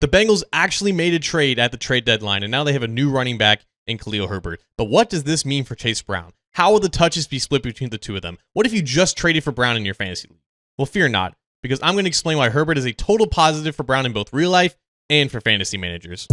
The Bengals actually made a trade at the trade deadline, and now they have a new running back in Khalil Herbert. But what does this mean for Chase Brown? How will the touches be split between the two of them? What if you just traded for Brown in your fantasy league? Well, fear not, because I'm going to explain why Herbert is a total positive for Brown in both real life and for fantasy managers.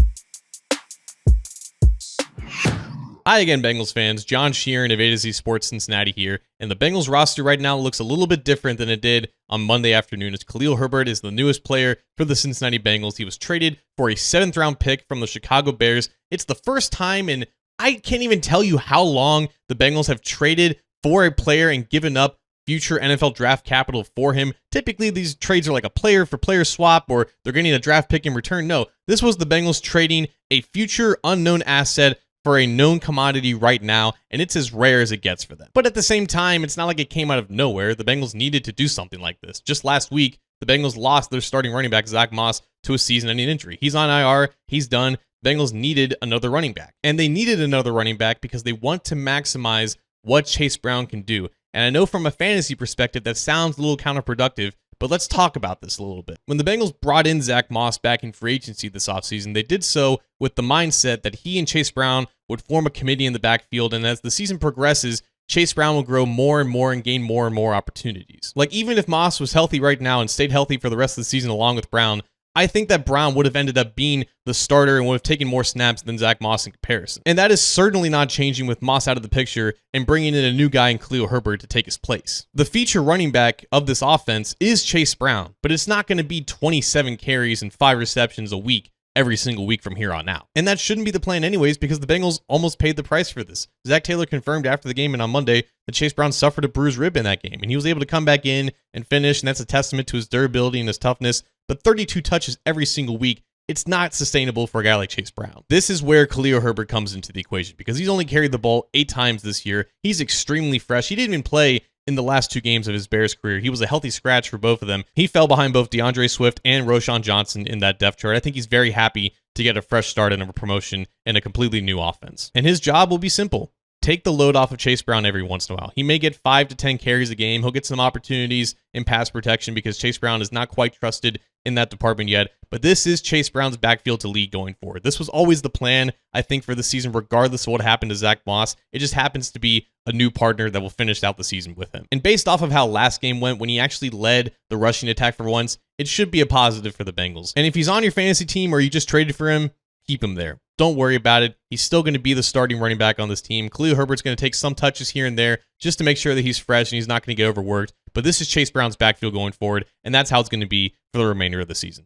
Hi again, Bengals fans. John Sheeran of A to Z Sports Cincinnati here, and the Bengals roster right now looks a little bit different than it did on Monday afternoon, as Khalil Herbert is the newest player for the Cincinnati Bengals. He was traded for a 7th-round pick from the Chicago Bears. It's the first time in I can't even tell you how long the Bengals have traded for a player and given up future NFL draft capital for him. Typically, these trades are like a player-for-player swap, or they're getting a draft pick in return. No, this was the Bengals trading a future unknown asset for a known commodity right now, and it's as rare as it gets for them. But at the same time, it's not like it came out of nowhere. The Bengals needed to do something like this. Just last week, the Bengals lost their starting running back, Zach Moss, to a season-ending injury. He's on IR. He's done. Bengals needed another running back. And they needed another running back because they want to maximize what Chase Brown can do. And I know from a fantasy perspective, that sounds a little counterproductive, but let's talk about this a little bit. When the Bengals brought in Zach Moss back in free agency this offseason, they did so with the mindset that he and Chase Brown would form a committee in the backfield, and as the season progresses, Chase Brown will grow more and more and gain more and more opportunities. Like, even if Moss was healthy right now and stayed healthy for the rest of the season along with Brown, I think that Brown would have ended up being the starter and would have taken more snaps than Zach Moss in comparison. And that is certainly not changing with Moss out of the picture and bringing in a new guy in Khalil Herbert to take his place. The feature running back of this offense is Chase Brown, but it's not going to be 27 carries and 5 receptions a week every single week from here on out. And that shouldn't be the plan anyways, because the Bengals almost paid the price for this. Zach Taylor confirmed after the game and on Monday that Chase Brown suffered a bruised rib in that game, and he was able to come back in and finish, and that's a testament to his durability and his toughness. But 32 touches every single week, it's not sustainable for a guy like Chase Brown. This is where Khalil Herbert comes into the equation, because he's only carried the ball 8 times this year. He's extremely fresh. He didn't even play in the last 2 games of his Bears career. He was a healthy scratch for both of them. He fell behind both DeAndre Swift and Roschon Johnson in that depth chart. I think he's very happy to get a fresh start and a promotion in a completely new offense. And his job will be simple. Take the load off of Chase Brown every once in a while. He may get 5 to 10 carries a game. He'll get some opportunities in pass protection because Chase Brown is not quite trusted in that department yet. But this is Chase Brown's backfield to lead going forward. This was always the plan, I think, for the season, regardless of what happened to Zach Moss. It just happens to be a new partner that will finish out the season with him. And based off of how last game went, when he actually led the rushing attack for once, it should be a positive for the Bengals. And if he's on your fantasy team or you just traded for him, keep him there. Don't worry about it. He's still going to be the starting running back on this team. Khalil Herbert's going to take some touches here and there just to make sure that he's fresh and he's not going to get overworked. But this is Chase Brown's backfield going forward, and that's how it's going to be for the remainder of the season.